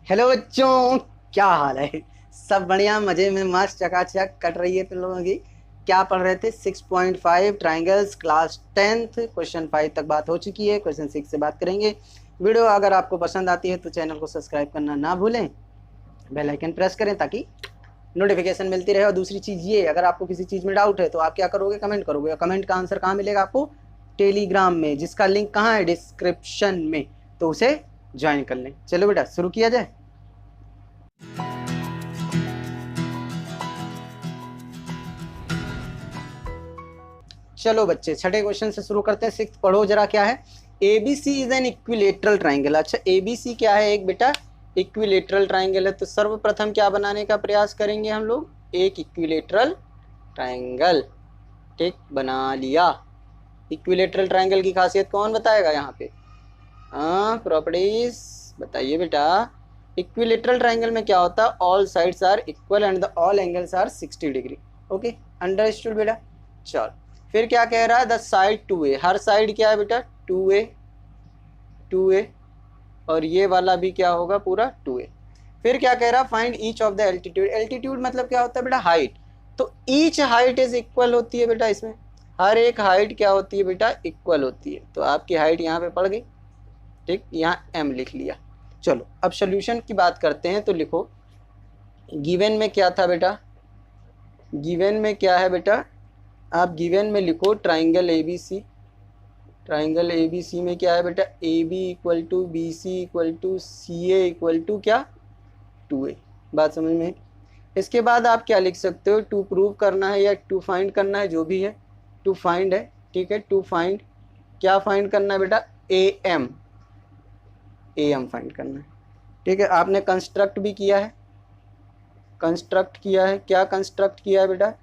Hello बच्चों, क्या हाल है। सब बढ़िया, मजे में, मस्त चकाचक कट रही है तुम लोगों की। क्या पढ़ रहे थे? 6.5 ट्राइंगल्स, क्लास 10th, क्वेश्चन 5 तक बात हो चुकी है। क्वेश्चन 6 से बात करेंगे। वीडियो अगर आपको पसंद आती है तो चैनल को सब्सक्राइब करना ना भूलें, बेल आइकन प्रेस करें ताकि नोटिफिकेशन मिलती रहे। और दूसरी चीज़ ये, अगर आपको किसी चीज़ में डाउट है तो आप क्या करोगे? कमेंट करोगे। और कमेंट का आंसर कहाँ मिलेगा आपको? टेलीग्राम में, जिसका लिंक कहाँ है? डिस्क्रिप्शन में। तो उसे ज्वाइन कर लें। चलो बेटा, शुरू किया जाए। चलो बच्चे, छठे क्वेश्चन से शुरू करते हैं। सिक्स पढ़ो जरा, क्या है? ABC is an equilateral triangle. अच्छा, ABC क्या है? एक बेटा इक्विलेटरल ट्राइंगल है। तो सर्वप्रथम क्या बनाने का प्रयास करेंगे हम लोग? एक इक्विलेटरल ट्राइंगल। ठीक, बना लिया। इक्विलेटरल ट्राइंगल की खासियत कौन बताएगा यहाँ पे? हाँ, प्रॉपर्टीज बताइए बेटा। इक्विलेटरल ट्राइंगल में क्या होता है? All sides are equal and the all angles are 60 degree. Okay, understood बेटा। चल, फिर क्या कह रहा है? The side 2A, her side क्या है बेटा? 2A, 2A। और ये वाला भी क्या होगा? पूरा 2A। फिर क्या कह रहा है? Find each of the altitude. Altitude मतलब क्या होता है बेटा? हाइट। तो ईच हाइट इज इक्वल होती है बेटा। इसमें हर एक हाइट क्या होती है बेटा? इक्वल होती है। तो आपकी हाइट यहाँ पे पड़ गई। ठीक, यहाँ M लिख लिया। चलो, अब सोल्यूशन की बात करते हैं। तो लिखो, गिवन में क्या था बेटा? गिवन में क्या है बेटा? आप गिवन में लिखो ट्राइंगल ABC। ट्राइंगल ABC में क्या है बेटा? AB equal to BC equal to CA equal to क्या? 2A। बात समझ में? इसके बाद आप क्या लिख सकते हो? टू प्रूव करना है या टू फाइंड करना है, जो भी है। टू फाइंड है, ठीक है। टू फाइंड, क्या फाइंड करना है बेटा? AM। AM फाइंड करना है, ठीक है। आपने कंस्ट्रक्ट भी किया है, कंस्ट्रक्ट किया है। क्या कंस्ट्रक्ट किया है बेटा?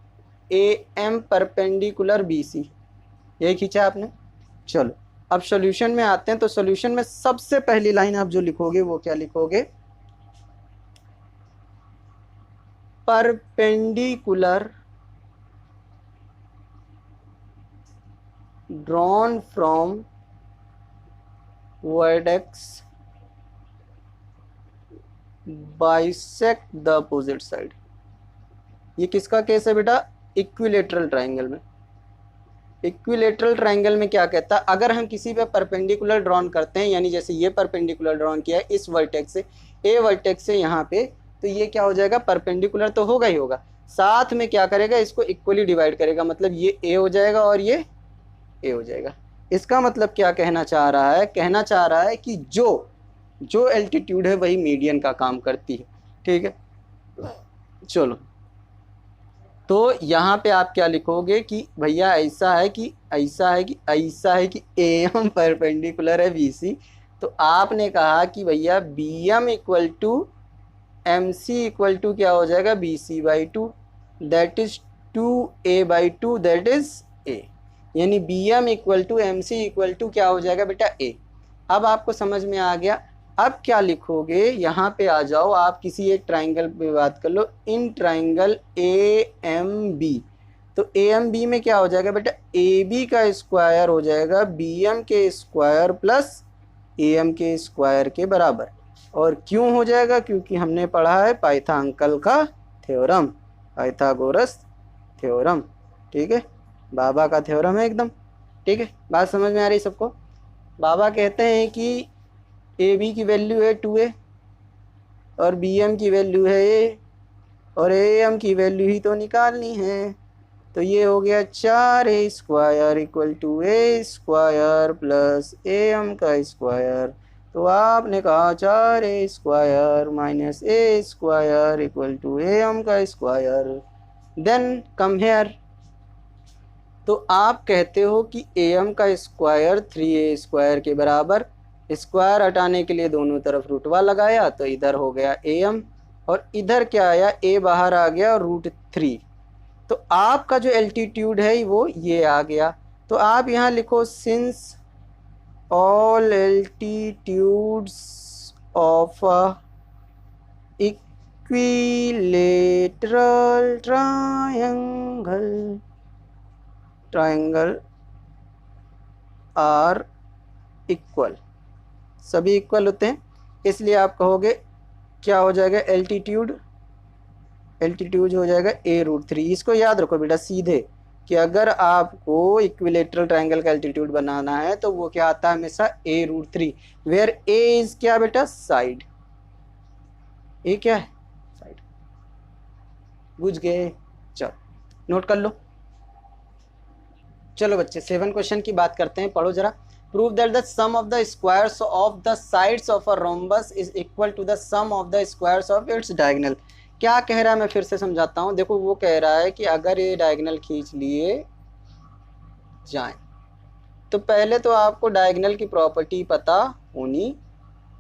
AM परपेंडिकुलर BC, यही खींचा आपने। चलो, अब सॉल्यूशन में आते हैं। तो सॉल्यूशन में सबसे पहली लाइन आप जो लिखोगे वो क्या लिखोगे? Perpendicular drawn from vertex bisect the opposite side. ये किसका केस है बेटा? इक्विलेटरल ट्राइंगल में। इक्विलेटरल ट्राइंगल में क्या कहता है? अगर हम किसी पे परपेंडिकुलर ड्रॉन करते हैं, यानी जैसे ये परपेंडिकुलर ड्रॉन किया है इस वर्टेक्स से, ए वर्टेक्स से यहाँ पे, तो ये क्या हो जाएगा? परपेंडिकुलर तो होगा ही होगा, साथ में क्या करेगा? इसको इक्वली डिवाइड करेगा। मतलब ये ए हो जाएगा और ये ए हो जाएगा। इसका मतलब क्या कहना चाह रहा है? कहना चाह रहा है कि जो जो एल्टीट्यूड है वही मीडियन का काम करती है, ठीक है। चलो, तो यहाँ पे आप क्या लिखोगे कि भैया ऐसा है कि ऐसा है कि ऐसा है कि AM परपेंडिकुलर है BC। तो आपने कहा कि भैया BM equal to MC equal to क्या हो जाएगा? BC/2, that is 2A/2, that is A। यानी BM equal to MC equal to क्या हो जाएगा बेटा? A। अब आपको समझ में आ गया। अब क्या लिखोगे? यहाँ पे आ जाओ, आप किसी एक ट्राइंगल पे बात कर लो। इन ट्राइंगल AMB, तो AMB में क्या हो जाएगा बेटा? AB का स्क्वायर हो जाएगा BM के स्क्वायर प्लस AM के स्क्वायर के बराबर। और क्यों हो जाएगा? क्योंकि हमने पढ़ा है पाइथागोरस का थ्योरम, पाइथागोरस थ्योरम, ठीक है। बाबा का थ्योरम है एकदम, ठीक है। बात समझ में आ रही सबको? बाबा कहते हैं कि AB की वैल्यू है 2A और BM की वैल्यू है A, और AM की वैल्यू ही तो निकालनी है। तो ये हो गया 4A square equal to A square plus AM का स्क्वायर। तो आपने कहा 4A square minus A square equal to AM का स्क्वायर। Then come here. तो आप कहते हो कि AM का स्क्वायर 3A स्क्वायर के बराबर। स्क्वायर हटाने के लिए दोनों तरफ रूटवा लगाया, तो इधर हो गया AM और इधर क्या आया? A बाहर आ गया और √3। तो आपका जो एल्टीट्यूड है वो ये आ गया। तो आप यहाँ लिखो, since all altitudes of equilateral triangle are equal, सभी इक्वल होते हैं, इसलिए आप कहोगे क्या हो जाएगा एल्टीट्यूड, एल्टीट्यूड हो जाएगा a√3। इसको याद रखो बेटा सीधे कि अगर आपको इक्विलेटरल ट्रायंगल का एल्टीट्यूड बनाना है तो वो क्या आता है हमेशा a√3, वेयर a इज क्या बेटा साइड, ए क्या है साइड। बुझ गए, चलो नोट कर लो। चलो बच्चे 7 क्वेश्चन की बात करते हैं, पढ़ो जरा। Prove that the sum of the squares of the sides of a rhombus is equal to the sum of the squares of its diagonal. क्या कह रहा है, मैं फिर से समझाता हूँ। देखो वो कह रहा है कि अगर ये डायगोनल खींच लिए जाएं तो पहले तो आपको डायगोनल की प्रॉपर्टी पता होनी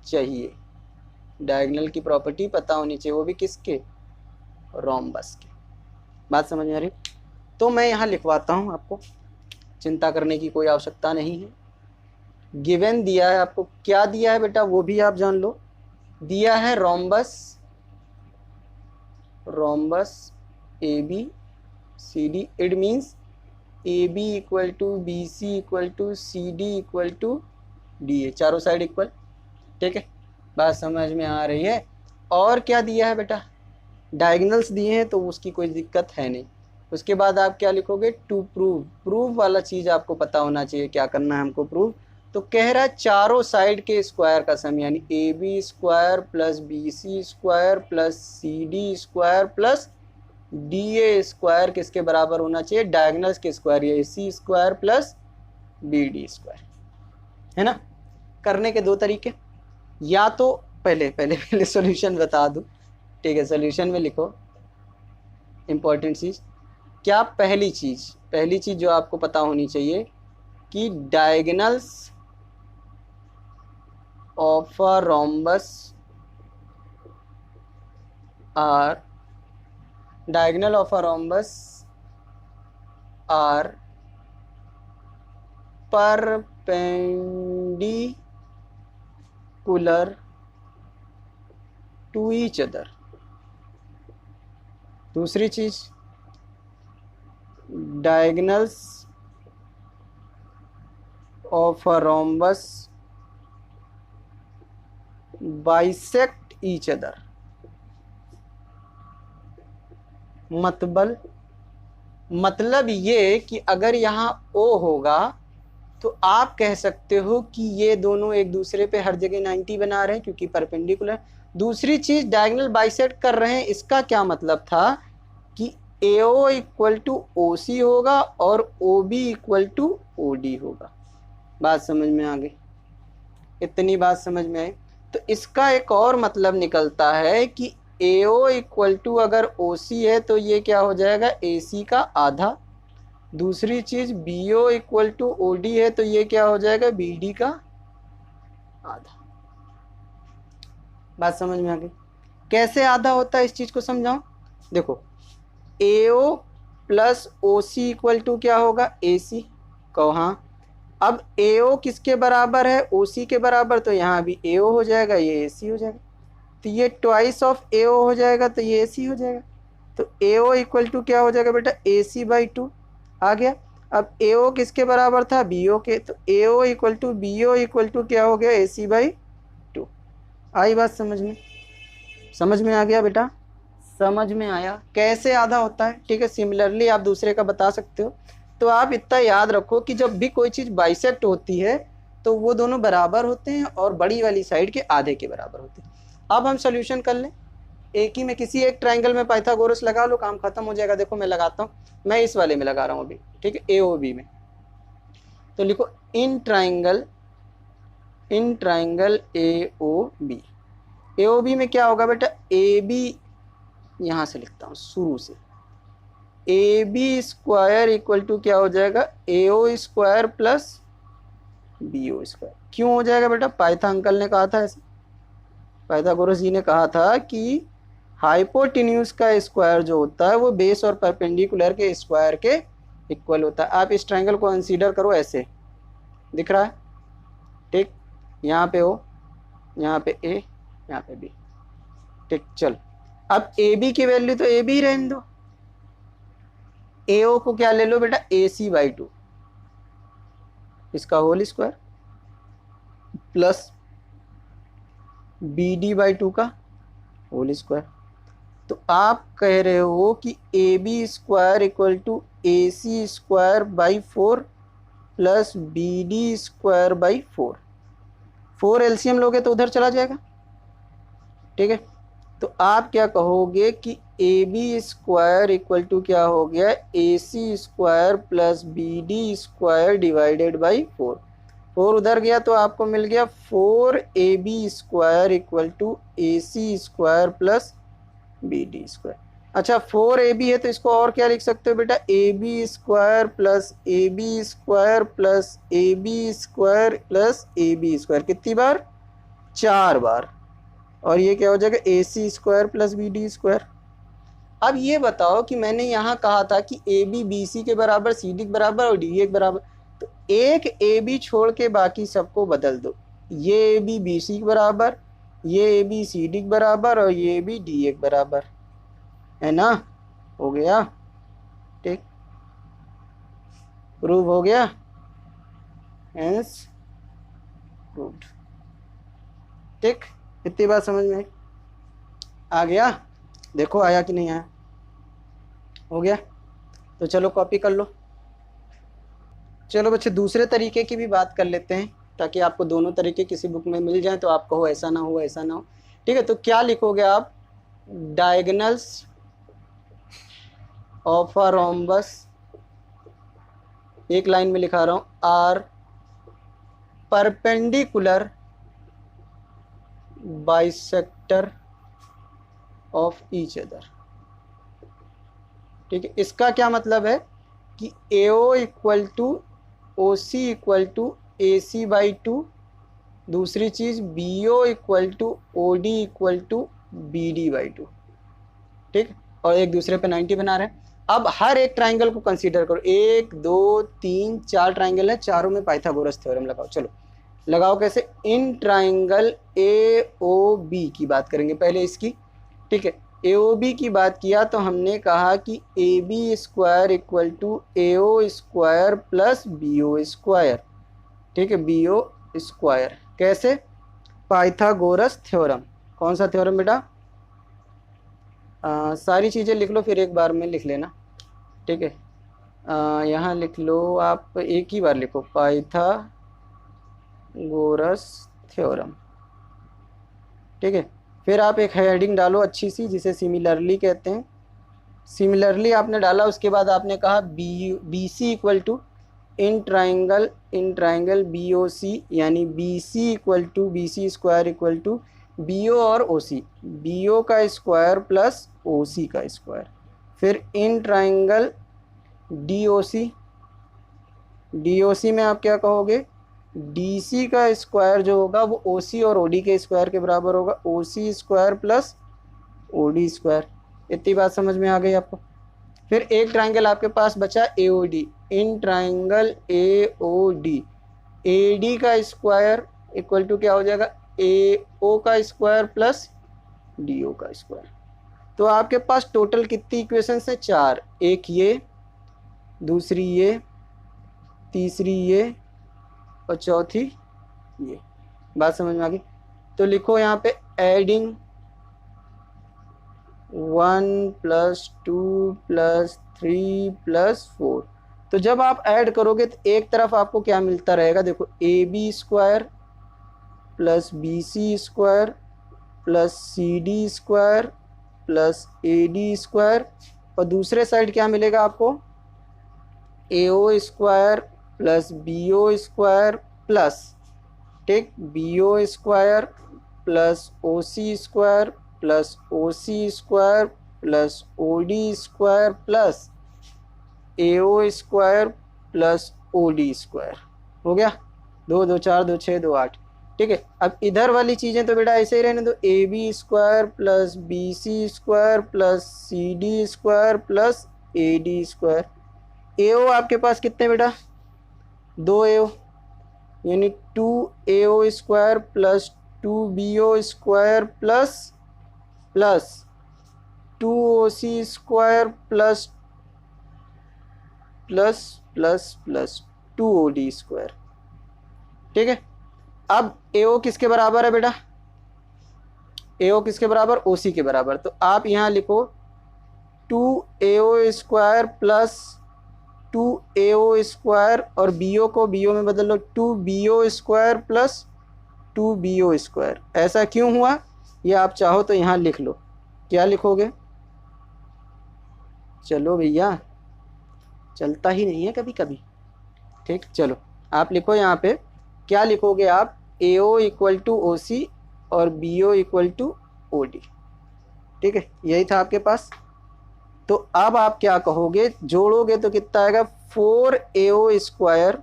चाहिए, डायगोनल की प्रॉपर्टी पता होनी चाहिए, वो भी किसके, रोम्बस के। बात समझ में आ रही? तो मैं यहाँ लिखवाता हूँ, आपको चिंता करने की कोई आवश्यकता नहीं है। गिवन दिया है आपको, क्या दिया है बेटा वो भी आप जान लो। दिया है rhombus, rhombus A B C D, it means A B equal to B C equal to C D equal to D A, चारों साइड इक्वल। ठीक है, बात समझ में आ रही है? और क्या दिया है बेटा, डायगोनल्स दिए हैं तो उसकी कोई दिक्कत है नहीं। उसके बाद आप क्या लिखोगे, टू प्रूव, प्रूव वाला चीज़ आपको पता होना चाहिए, क्या करना है हमको प्रूव। तो कह रहा है चारों साइड के स्क्वायर का सम, यानी A B square plus B C square plus C D square plus D A square किसके बराबर होना चाहिए, डायगोनल्स के square, A C square plus B D square, है ना। करने के दो तरीके, या तो पहले सॉल्यूशन बता दूं। ठीक है, सॉल्यूशन में लिखो इंपॉर्टेंट चीज़ क्या, पहली चीज़ जो आपको पता होनी चाहिए कि diagonals of a rhombus are, diagonal of a rhombus are perpendicular to each other. दूसरी चीज, diagonals of a rhombus bisect each other. मतलब ये कि अगर यहाँ O होगा तो आप कह सकते हो कि ये दोनों एक दूसरे पे हर जगह 90 बना रहे हैं क्योंकि परपेंडिकुलर। दूसरी चीज डायगोनल बाइसेक्ट कर रहे हैं, इसका क्या मतलब था कि AO इक्वल टू OC होगा और OB इक्वल टू OD होगा। बात समझ में आ गई? इतनी बात समझ में आई? तो इसका एक और मतलब निकलता है कि AO इक्वल टू अगर OC है तो ये क्या हो जाएगा, AC का आधा। दूसरी चीज BO इक्वल टू OD है तो ये क्या हो जाएगा, BD का आधा। बात समझ में आ गई? कैसे आधा होता है इस चीज को समझाऊं। देखो AO plus OC equal to क्या होगा, AC। कहो हाँ। अब AO किसके बराबर है, OC के बराबर, तो यहाँ भी AO हो जाएगा, ये AC हो जाएगा, तो ये ट्वाइस ऑफ AO हो जाएगा, तो ये AC हो जाएगा। तो AO इक्वल टू क्या हो जाएगा बेटा, AC/2 आ गया। अब AO किसके बराबर था, BO के, तो AO equal to BO equal to क्या हो गया, AC/2। आई बात समझ में? समझ में आ गया बेटा? समझ में आया कैसे आधा होता है? ठीक है, सिमिलरली आप दूसरे का बता सकते हो। तो आप इतना याद रखो कि जब भी कोई चीज़ बाइसेक्ट होती है तो वो दोनों बराबर होते हैं और बड़ी वाली साइड के आधे के बराबर होते हैं। अब हम सोल्यूशन कर लें। एक ही में किसी एक ट्राइंगल में पाइथागोरस लगा लो, काम खत्म हो जाएगा। देखो मैं लगाता हूँ, मैं इस वाले में लगा रहा हूँ अभी, ठीक है, AOB में। तो लिखो इन ट्राइंगल AOB। AOB में क्या होगा बेटा, AB, यहाँ से लिखता हूँ शुरू से, AB स्क्वायर इक्वल टू क्या हो जाएगा, AO square plus BO square. क्यों हो जाएगा बेटा, पाइथा अंकल ने कहा था ऐसे, पाइथागोरस जी ने कहा था कि हाइपोटेन्यूज का स्क्वायर जो होता है वो बेस और परपेंडिकुलर के स्क्वायर के इक्वल होता है। आप इस ट्रायंगल को कंसीडर करो, ऐसे दिख रहा है, ठीक, यहाँ पे O, यहाँ पे A, यहाँ पे B, ठीक। चल अब AB की वैल्यू तो AB ही रहने दो, AO को क्या ले लो बेटा, AC/2, इसका होल स्क्वायर प्लस BD/2 का होल स्क्वायर। तो आप कह रहे हो कि A B square equal to A C square by 4 plus B D square by 4। 4 LCM लोगे तो उधर चला जाएगा, ठीक है। तो आप क्या कहोगे कि A B square equal to क्या हो गया, A C square plus B D square divided by 4। 4 उधर गया तो आपको मिल गया 4ab square equal to A C square plus B D square. अच्छा 4ab है तो इसको और क्या लिख सकते हो बेटा, A B square plus A B square plus A B square plus A B square. कितनी बार, 4 बार। और ये क्या हो जाएगा, A C square plus B D square. अब ये बताओ कि मैंने यहाँ कहा था कि ए बी बी सी के बराबर, सी डी के बराबर और डी ए के बराबर, तो एक ए बी छोड़ के बाकी सबको बदल दो। ये ए बी बी सी के बराबर, ये ए बी सी डी के बराबर और ये ए बी डी ए के बराबर, है ना। हो गया, ठीक, प्रूव हो गया, हेंस प्रूव्ड। ठीक, इतनी बात समझ में आ गया। देखो आया कि नहीं आया, हो गया। तो चलो कॉपी कर लो। चलो बच्चे दूसरे तरीके की भी बात कर लेते हैं ताकि आपको दोनों तरीके किसी बुक में मिल जाए, तो आप कहो ऐसा ना हो ऐसा ना हो, ठीक है। तो क्या लिखोगे आप, डायगोनल्स ऑफ अ रोम्बस, एक लाइन में लिखा रहा हूं, are perpendicular bisector of each other. ठीक है, इसका क्या मतलब है कि AO equal to OC equal to AC by 2, दूसरी चीज BO equal to OD equal to BD by 2, ठीक। और एक दूसरे पे 90 बना रहे हैं। अब हर एक ट्राइंगल को कंसीडर करो, 1 2 3 4 ट्राइंगल है, चारों में पाइथागोरस थ्योरम लगाओ। चलो लगाओ, कैसे, इन ट्राइंगल AOB की बात करेंगे पहले इसकी, ठीक है। AOB की बात किया तो हमने कहा कि AB square equal to AO square plus BO square, ठीक है, BO स्क्वायर। कैसे, पाइथागोरस थ्योरम। कौन सा थ्योरम बेटा, सारी चीज़ें लिख लो फिर एक बार में लिख लेना, ठीक है। यहाँ लिख लो, आप एक ही बार लिखो, पाइथागोरस थ्योरम, ठीक है। फिर आप एक हेडिंग डालो अच्छी सी जिसे सिमिलरली कहते हैं। सिमिलरली आपने डाला, उसके बाद आपने कहा B C equal to in triangle B O C, यानी B C equal to B C square equal to B O और ओ सी, बी ओ का स्क्वायर प्लस ओ सी का स्क्वायर। फिर इन ट्राइंगल डी ओ सी में आप क्या कहोगे, D C का स्क्वायर जो होगा वो ओ सी और ओ डी के स्क्वायर के बराबर होगा, O C square plus O D square. इतनी बात समझ में आ गई आपको। फिर एक ट्राइंगल आपके पास बचा A O D, in triangle A O D, A D का स्क्वायर इक्वल टू क्या हो जाएगा, ए ओ का स्क्वायर प्लस डी ओ का स्क्वायर। तो आपके पास टोटल कितनी इक्वेशंस है, 4, एक ये, दूसरी ये, तीसरी ये और चौथी ये। बात समझ में आ गई। तो लिखो यहाँ पे एडिंग 1 + 2 + 3 + 4। तो जब आप ऐड करोगे तो एक तरफ आपको क्या मिलता रहेगा, देखो, A B square plus B C square plus C D square plus A D square, और दूसरे साइड क्या मिलेगा आपको, A O square plus B O square plus, ठीक, B O square plus O C square plus O C square plus O D square plus A O square plus O D square. हो गया, 2 2 4 2 6 2 8, ठीक है। अब इधर वाली चीज़ें तो बेटा ऐसे ही रहने दो, A B square plus B C square plus C D square plus A D square. A O आपके पास कितने बेटा, 2 ए ओ, यानी 2 A O square plus 2 B O square plus 2 O C square plus 2 O D square, ठीक है। अब ए ओ किसके बराबर है बेटा, AO किसके बराबर, OC के बराबर। तो आप यहाँ लिखो 2AO square plus 2AO square और BO को BO में बदल लो 2BO square plus 2BO square. ऐसा क्यों हुआ ये आप चाहो तो यहाँ लिख लो। क्या लिखोगे, चलो भैया चलता ही नहीं है कभी कभी, ठीक। चलो आप लिखो यहाँ पे, क्या लिखोगे आप, AO इक्वल टू OC और BO इक्वल टू OD, ठीक है, यही था आपके पास। तो अब आप क्या कहोगे, जोड़ोगे तो कितना आएगा, 4AO square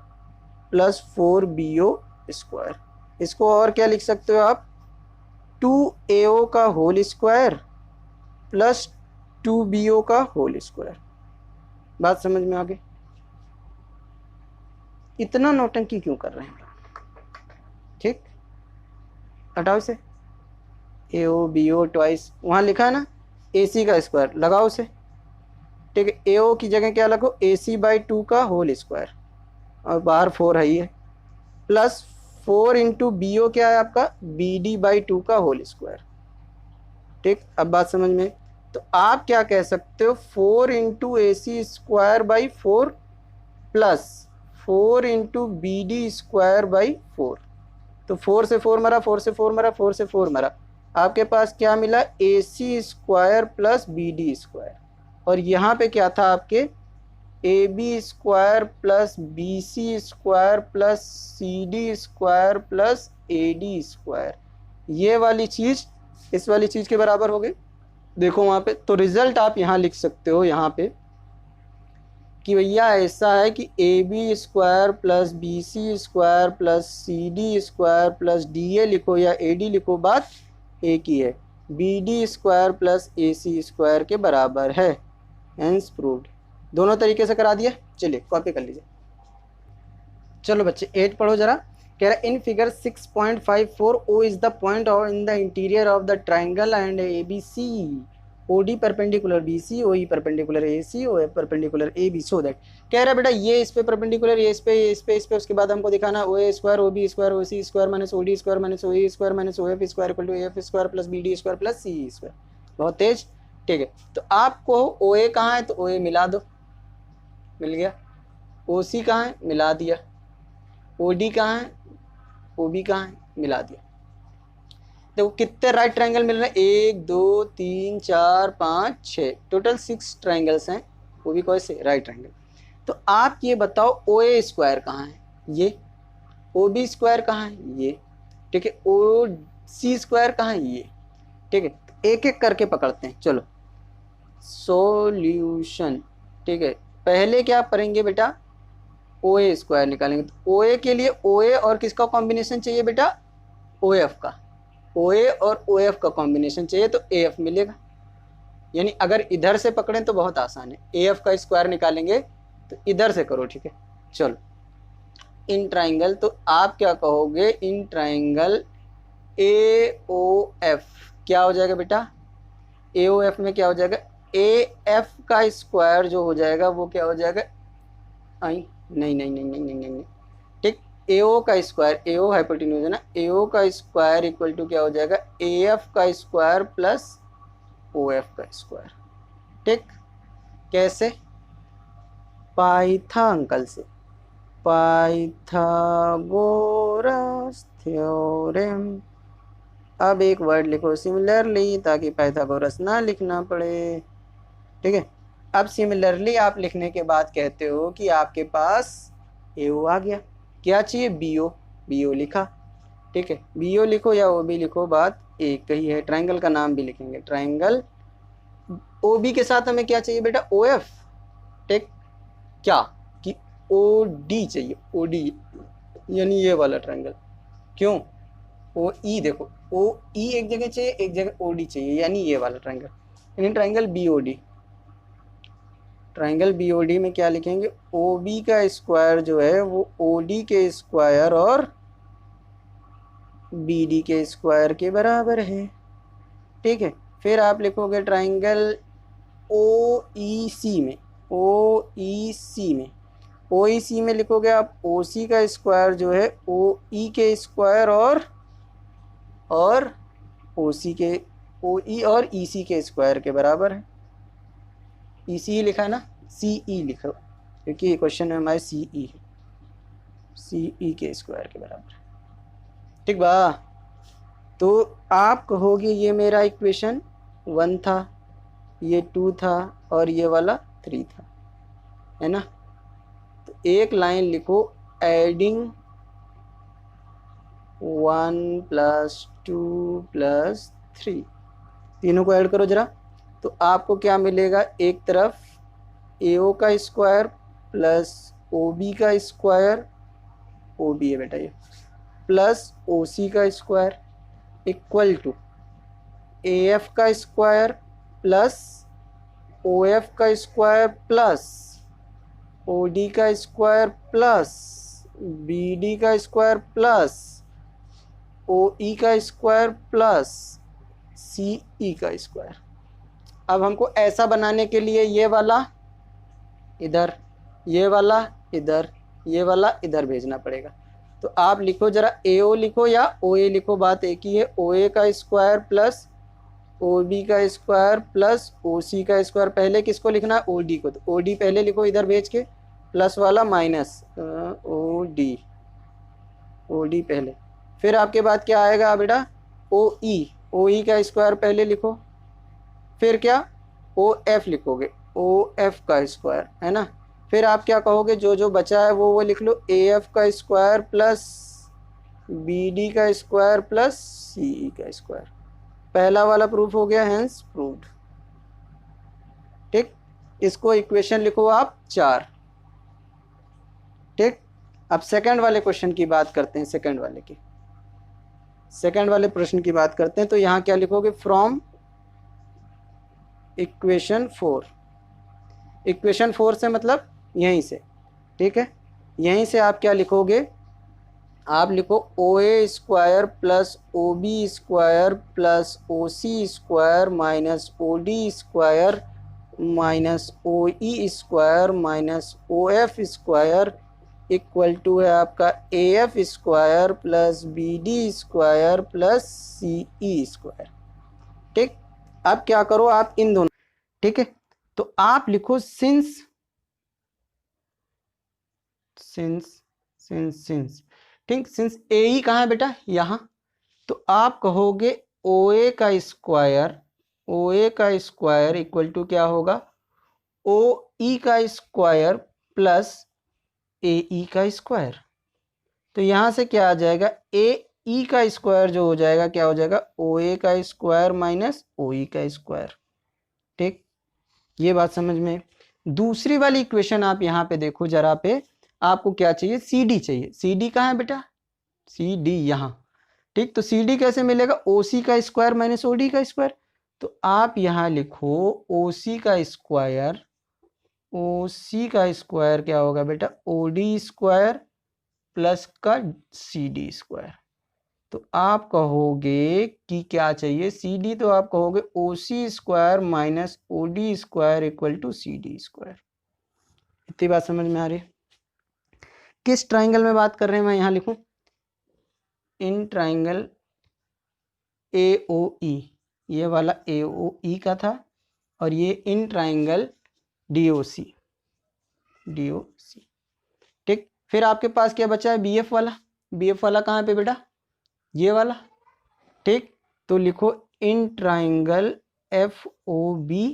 plus 4BO square. इसको और क्या लिख सकते हो आप, 2AO का होल स्क्वायर प्लस 2BO का होल स्क्वायर। बात समझ में आ गई। इतना नौटंकी क्यों कर रहे हैं, ठीक, हटाओ इसे। AO BO ट्वाइस, वहाँ लिखा है ना AC का स्क्वायर, लगाओ उसे, ठीक है। AO की जगह क्या लगो, AC/2 का होल स्क्वायर, और बाहर 4 है ही है, प्लस 4 इंटू BO क्या है आपका, BD/2 का होल स्क्वायर, ठीक। अब बात समझ में। तो आप क्या कह सकते हो, 4 into AC square by 4 plus 4 into BD square by 4। तो 4 से 4 मरा, 4 से 4 मरा, 4 से 4 मरा, आपके पास क्या मिला, AC square plus BD square. और यहाँ पे क्या था आपके, AB square plus BC square plus CD square plus AD square. ये वाली चीज़ इस वाली चीज़ के बराबर हो गई, देखो वहाँ पे। तो रिजल्ट आप यहाँ लिख सकते हो यहाँ पे कि भैया ऐसा है कि AB square plus BC square plus CD square plus DA लिखो या AD लिखो, बात एक ही है, BD square plus AC square के बराबर है, हेंस प्रूव्ड। दोनों तरीके से करा दिया। चलिए कॉपी कर लीजिए। चलो बच्चे 8 पढ़ो जरा। कह रहा है in figure 6.54 O is the point in the interior of the triangle and ABC, OD perpendicular BC, OE perpendicular AC, OF perpendicular AB, so that. कह रहा है बेटा ये इस पे परपेंडिकुलर, ये इस पे, ये इस पे, इस पे, उसके बाद हमको दिखाना OA square OB square OC square minus OD square minus OE square minus OF square equal to AF square plus BD square plus CE square. बहुत तेज, ठीक है। तो आपको OA कहाँ है, तो OA मिला दो, मिल गया। OC कहाँ है, मिला दिया। OD कहाँ है, OB कहाँ है, मिला दिया। देखो कितने राइट ट्रायंगल मिल रहे हैं, 1 2 3 4 5 6, टोटल 6 ट्रायंगल्स हैं, वो भी कौन से, राइट ट्रायंगल। तो आप ये बताओ OA स्क्वायर कहाँ है, ये, OB स्क्वायर कहाँ है, ये, ठीक है, OC स्क्वायर कहाँ है, ये, ठीक है। एक एक करके पकड़ते हैं, चलो सॉल्यूशन, ठीक है। पहले क्या करेंगे बेटा, OA स्क्वायर निकालेंगे। तो OA के लिए OA और किसका कॉम्बिनेशन चाहिए बेटा, OF का, OA और OF का कॉम्बिनेशन चाहिए, तो AF मिलेगा। यानी अगर इधर से पकड़ें तो बहुत आसान है, AF का स्क्वायर निकालेंगे तो इधर से करो, ठीक है। चलो इन ट्राइंगल, तो आप क्या कहोगे, इन ट्राइंगल AOF क्या हो जाएगा बेटा, AOF में क्या हो जाएगा, AF का स्क्वायर जो हो जाएगा वो क्या हो जाएगा, नहीं नहीं नहीं नहीं नहीं नहीं नहीं, ठीक। AO का स्क्वायर, AO हाइपोटेन्यूज है ना, AO का स्क्वायर इक्वल टू क्या हो जाएगा, AF का स्क्वायर प्लस OF का स्क्वायर, ठीक। कैसे, पाइथा अंकल से, पाइथागोरस थ्योरम। अब एक वर्ड लिखो सिमिलरली, ताकि पाइथागोरस ना लिखना पड़े, ठीक है। अब सिमिलरली आप लिखने के बाद कहते हो कि आपके पास AO आ गया, क्या चाहिए, BO, BO लिखा, ठीक है। BO लिखो या OB लिखो, बात एक ही है। ट्राइंगल का नाम भी लिखेंगे, ट्राइंगल। OB के साथ हमें क्या चाहिए बेटा, OF, ठीक। क्या कि OD चाहिए, OD यानी ये वाला ट्राइंगल। क्यों, OE देखो, OE एक जगह चाहिए, एक जगह OD चाहिए, यानी ये वाला ट्राइंगल, यानी ट्राइंगल BOD। ट्राइंगल BOD में क्या लिखेंगे, OB का स्क्वायर जो है वो OD के स्क्वायर और BD के स्क्वायर के बराबर है, ठीक है। फिर आप लिखोगे ट्राइंगल OEC में, OEC में लिखोगे आप OC का स्क्वायर जो है OE के स्क्वायर और OC के OE और EC के स्क्वायर के बराबर है। EC ही लिखा है ना, CE लिखो, क्योंकि क्वेश्चन में हमारे CE है, CE के स्क्वायर के बराबर है। ठीक बा, तो आप कहोगे ये मेरा इक्वेशन 1 था, ये 2 था और ये वाला 3 था, है ना। तो एक लाइन लिखो, एडिंग 1 + 2 + 3, तीनों को ऐड करो जरा, तो आपको क्या मिलेगा, एक तरफ AO का स्क्वायर प्लस OB का स्क्वायर, OB है बेटा ये, प्लस OC का स्क्वायर इक्वल टू AF का स्क्वायर प्लस OF का स्क्वायर प्लस OD का स्क्वायर प्लस BD का स्क्वायर प्लस OE का स्क्वायर प्लस CE का स्क्वायर। अब हमको ऐसा बनाने के लिए ये वाला इधर, ये वाला इधर, ये वाला इधर भेजना पड़ेगा। तो आप लिखो जरा, AO लिखो या OA लिखो, बात एक ही है। OA का स्क्वायर प्लस OB का स्क्वायर प्लस OC का स्क्वायर। पहले किसको लिखना है, OD को, तो OD पहले लिखो इधर भेज के, प्लस वाला माइनस OD पहले, फिर आपके बाद क्या आएगा बेटा, OE का स्क्वायर पहले लिखो, फिर क्या OF लिखोगे, OF का स्क्वायर, है ना। फिर आप क्या कहोगे, जो जो बचा है वो लिख लो, AF का स्क्वायर प्लस BD का स्क्वायर प्लस CE का स्क्वायर। पहला वाला प्रूफ हो गया, हेंस प्रूव्ड। ठीक, इसको इक्वेशन लिखो आप 4। ठीक, अब सेकंड वाले क्वेश्चन की बात करते हैं, सेकंड वाले प्रश्न की बात करते हैं। तो यहाँ क्या लिखोगे, फ्रॉम इक्वेशन 4, इक्वेशन 4 से मतलब यहीं से, ठीक है, यहीं से आप क्या लिखोगे, आप लिखो OA square plus OB square plus OC square minus OD square minus OE square minus OF square equal to है आपका AF square plus BD square plus CE square. ठीक, अब क्या करो आप इन दोनों, ठीक है, तो आप लिखो सिंस ठीक, सिंस AE कहाँ है बेटा, यहाँ, तो आप कहोगे OA का स्क्वायर इक्वल टू क्या होगा, OE का स्क्वायर प्लस AE का स्क्वायर। तो यहाँ से क्या आ जाएगा, AE का स्क्वायर जो हो जाएगा, क्या हो जाएगा, OA का स्क्वायर माइनस OE का स्क्वायर। ठीक, ये बात समझ में। दूसरी वाली इक्वेशन आप यहाँ पे देखो जरा पे, आपको क्या चाहिए, CD चाहिए। CD कहाँ है बेटा, CD यहाँ। ठीक, तो CD कैसे मिलेगा, OC का स्क्वायर माइनस OD का स्क्वायर। तो आप यहाँ लिखो OC का स्क्वायर क्या होगा बेटा, OD स्क्वायर प्लस का CD स्क्वायर। तो आप कहोगे कि क्या चाहिए, CD, तो आप कहोगे OC square minus OD square equal to CD square. इतनी बात समझ में आ रही है। किस ट्राइंगल में बात कर रहे हैं, मैं यहाँ लिखूं, इन ट्राइंगल AOE, ये वाला AOE का था, और ये इन ट्राइंगल DOC। ठीक, फिर आपके पास क्या बचा है, BF वाला कहाँ पे बेटा, ये वाला। ठीक, तो लिखो इन ट्राइंगल FOB।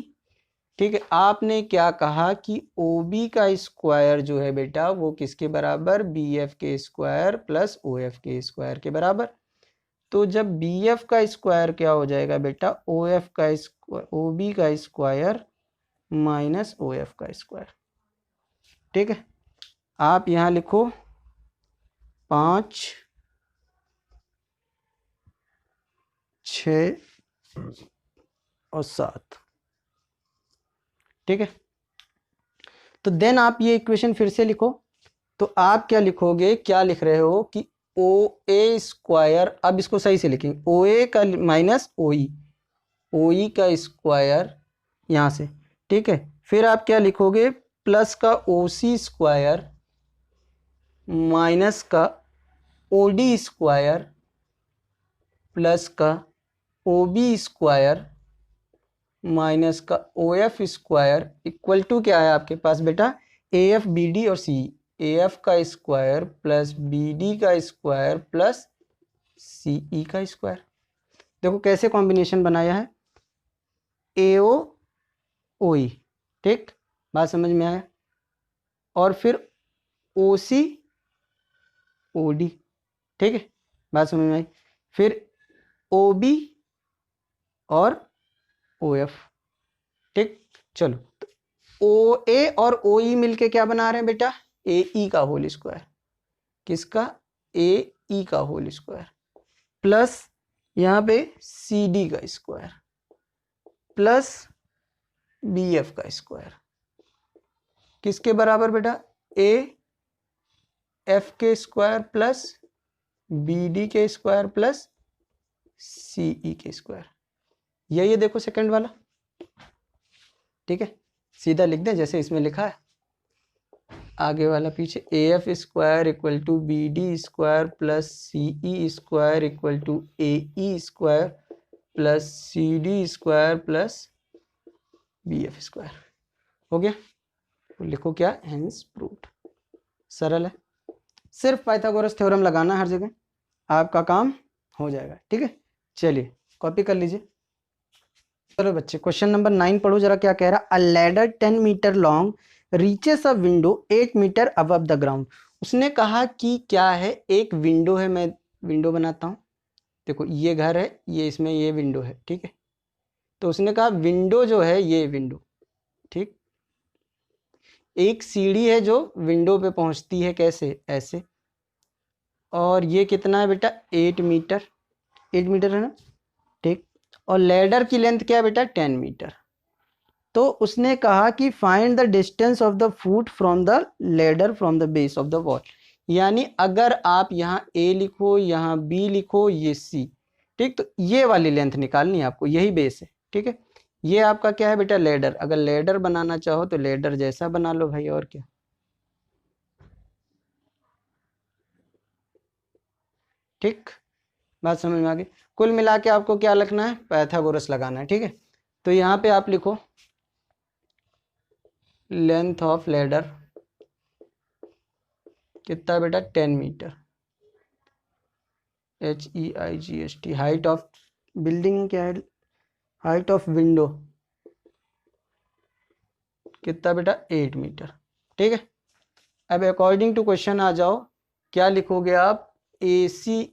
ठीक है, आपने क्या कहा कि OB का स्क्वायर जो है बेटा वो किसके बराबर, BF के स्क्वायर प्लस OF के स्क्वायर के बराबर। तो जब BF का स्क्वायर क्या हो जाएगा बेटा, OB का स्क्वायर माइनस OF का स्क्वायर। ठीक है, आप यहाँ लिखो 5, 6 और 7। ठीक है, तो देन आप ये इक्वेशन फिर से लिखो। तो आप क्या लिखोगे, क्या लिख रहे हो कि OA स्क्वायर, अब इसको सही से लिखेंगे, OA का माइनस OE का स्क्वायर यहाँ से। ठीक है, फिर आप क्या लिखोगे, प्लस का OC स्क्वायर माइनस का OD स्क्वायर प्लस का ओ बी स्क्वायर माइनस का O F square equal to क्या है आपके पास बेटा, ए एफ बी डी और सी, ए एफ का स्क्वायर प्लस बी डी का स्क्वायर प्लस सी ई का स्क्वायर। देखो कैसे कॉम्बिनेशन बनाया है, ए ओ ओ ई, ठीक, बात समझ में आया, और फिर ओ सी ओ डी, ठीक है, बात समझ में आई, फिर ओ बी और ओ एफ, ठीक। चलो, ओ ए और ओ ई मिलके क्या बना रहे हैं बेटा, ए ई का होल स्क्वायर, किसका, ए ई का होल स्क्वायर, प्लस यहाँ पे सी डी का स्क्वायर प्लस बी एफ का स्क्वायर, किसके बराबर बेटा, ए एफ के स्क्वायर प्लस बी डी के स्क्वायर प्लस सी ई के स्क्वायर। ये देखो सेकंड वाला, ठीक है, सीधा लिख दें जैसे इसमें लिखा है, आगे वाला पीछे, A F square equal to B D square plus C E square equal to A E square plus C D square plus B F square. हो गया, तो लिखो क्या, हेंस प्रूव्ड। सरल है, सिर्फ पाइथागोरस थ्योरम लगाना है हर जगह, आपका काम हो जाएगा, ठीक है। चलिए कॉपी कर लीजिए। चलो बच्चे, क्वेश्चन नंबर 9 पढ़ो जरा, क्या कह रहा है, a ladder 10 metre long reaches a window 8 metre above the ground. उसने कहा कि क्या है, एक विंडो है, मैं विंडो बनाता हूँ, देखो ये घर है, ये इसमें ये विंडो है, ठीक है, तो उसने कहा विंडो जो है ये विंडो, ठीक, एक सीढ़ी है जो विंडो पे पहुंचती है, कैसे, ऐसे, और ये कितना है बेटा, 8 मीटर, 8 मीटर है ना, ठीक, और लैडर की लेंथ क्या है बेटा, 10 मीटर। तो उसने कहा कि find the distance of the foot from the ladder from the base of the wall. यानी अगर आप यहाँ ए लिखो, यहाँ बी लिखो, ये सी, ठीक, तो ये वाली लेंथ निकालनी है आपको, यही बेस है, ठीक है। ये आपका क्या है बेटा, लैडर, अगर लैडर बनाना चाहो तो लैडर जैसा बना लो भाई, और क्या, ठीक, बात समझ में आ गई। कुल मिला के आपको क्या लिखना है, पाइथागोरस लगाना है, ठीक है। तो यहाँ पे आप लिखो लेंथ ऑफ लैडर कितना बेटा, 10 metre, HEIGST, height of building क्या है, हाइट ऑफ विंडो कितना बेटा, 8 मीटर, ठीक है। अब अकॉर्डिंग टू क्वेश्चन आ जाओ, क्या लिखोगे आप, AC,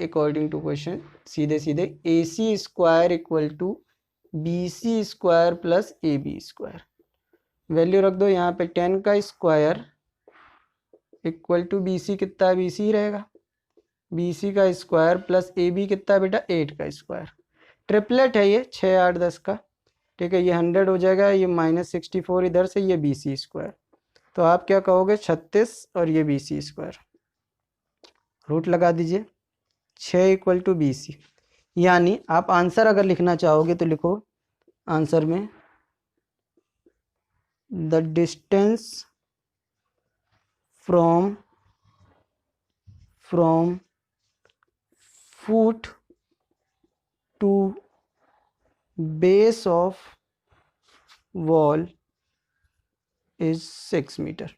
अकॉर्डिंग टू क्वेश्चन सीधे सीधे AC square equal to BC square plus AB square, value रख दो यहाँ पे, 10 का स्क्वायर इक्वल टू BC कितना है, BC रहेगा, BC का स्क्वायर प्लस AB कितना है बेटा, 8 का स्क्वायर, ट्रिपलेट है ये, 6 8 10 का, ठीक है, ये 100 हो जाएगा, ये -64 इधर से, ये BC स्क्वायर, तो आप क्या कहोगे, 36 और ये BC स्क्वायर, रूट लगा दीजिए, 6 इक्वल टू BC। यानी आप आंसर अगर लिखना चाहोगे तो लिखो आंसर में, the distance from foot to base of wall is 6 metre,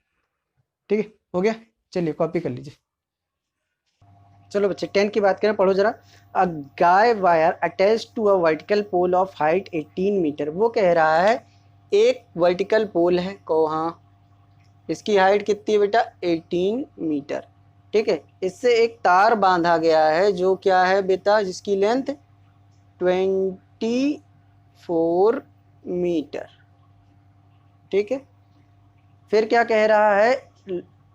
ठीक है, हो गया। चलिए कॉपी कर लीजिए। चलो बच्चे 10 की बात करें, पढ़ो जरा, a guy wire attach to a vertical pole of height 18 metre. वो कह रहा है एक वर्टिकल पोल है, कहाँ, इसकी हाइट कितनी है बेटा, 18 मीटर, ठीक है, इससे एक तार बांधा गया है जो क्या है बेटा, जिसकी लेंथ 24 मीटर, ठीक है। फिर क्या कह रहा है,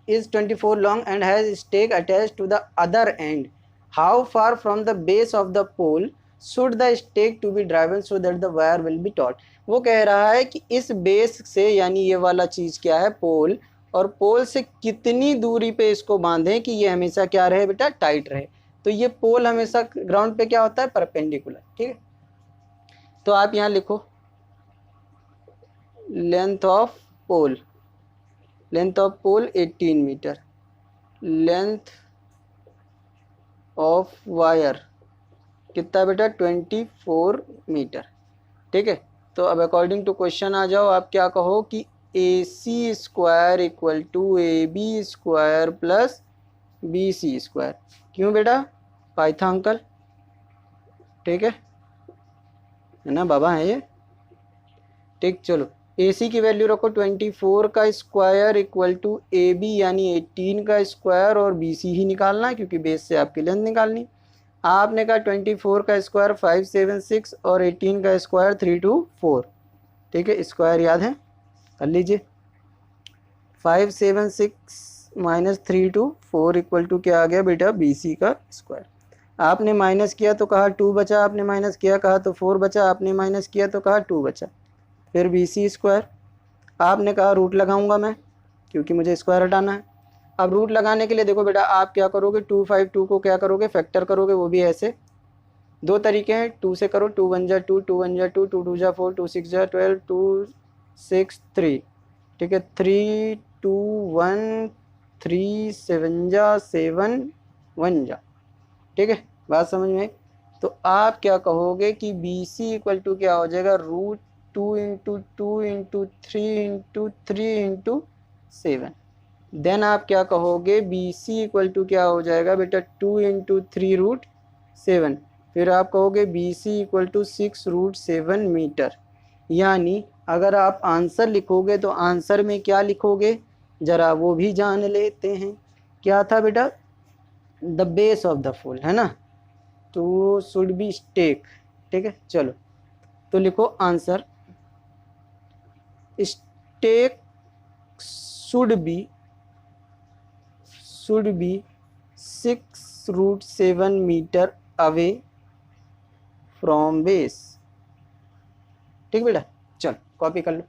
is 24 long and has stake attached to the other end. How far from the base of the pole should the stake to be driven so that the wire will be taut? वो कह रहा है कि इस base से, यानी ये वाला चीज़ क्या है, पोल, और पोल से कितनी दूरी पे इसको बांधें कि ये हमेशा क्या रहे बेटा, टाइट रहे। तो ये पोल हमेशा ग्राउंड पे क्या होता है, परपेंडिकुलर, ठीक है। तो आप यहाँ लिखो length of pole, length of pole 18 metre, length of wire कितना बेटा 24 मीटर। ठीक है, तो अब अकॉर्डिंग टू क्वेश्चन आ जाओ, आप क्या कहो कि AC square equal to AB square plus BC square. क्यों बेटा? पाइथागोरस। ठीक है ना बाबा, है ये। ठीक, चलो AC की वैल्यू रखो 24 का स्क्वायर इक्वल टू AB यानी 18 का स्क्वायर, और BC ही निकालना है क्योंकि बेस से आपकी लेंथ निकालनी। आपने कहा 24 का स्क्वायर 576 और 18 का स्क्वायर 324। ठीक है, स्क्वायर याद है, कर लीजिए। 576 माइनस 324 इक्वल टू क्या आ गया बेटा? BC का स्क्वायर। आपने माइनस किया तो कहा 2 बचा, आपने माइनस किया कहा तो 4 बचा, आपने माइनस किया तो कहा 2 बचा। फिर BC स्क्वायर, आपने कहा रूट लगाऊंगा मैं क्योंकि मुझे स्क्वायर हटाना है। अब रूट लगाने के लिए देखो बेटा, आप क्या करोगे, 252 को क्या करोगे? फैक्टर करोगे, वो भी ऐसे। दो तरीके हैं, 2 से करो, 2 1 जा 2, 2 1 जा 2, 2 2 जा 4, 2 6 जा 12, 2 6 3। ठीक है, 3 2 1 3 7 जा 7 1 जा। ठीक है, बात समझ में आई? तो आप क्या कहोगे कि BC इक्वल टू क्या हो जाएगा? Root 2 into 2 into 3 into 3 into 7। Then आप क्या कहोगे? BC इक्वल टू क्या हो जाएगा बेटा? 2 इंटू 3 रूट 7। फिर आप कहोगे BC equal to 6 root 7 metre. यानी अगर आप आंसर लिखोगे तो आंसर में क्या लिखोगे, ज़रा वो भी जान लेते हैं। क्या था बेटा? The base of the pool, है ना, तो शुड बी स्टेक। ठीक है, चलो तो लिखो answer, stake should be 6 root 7 metre away from base. ठीक बेटा, चल कॉपी कर लो।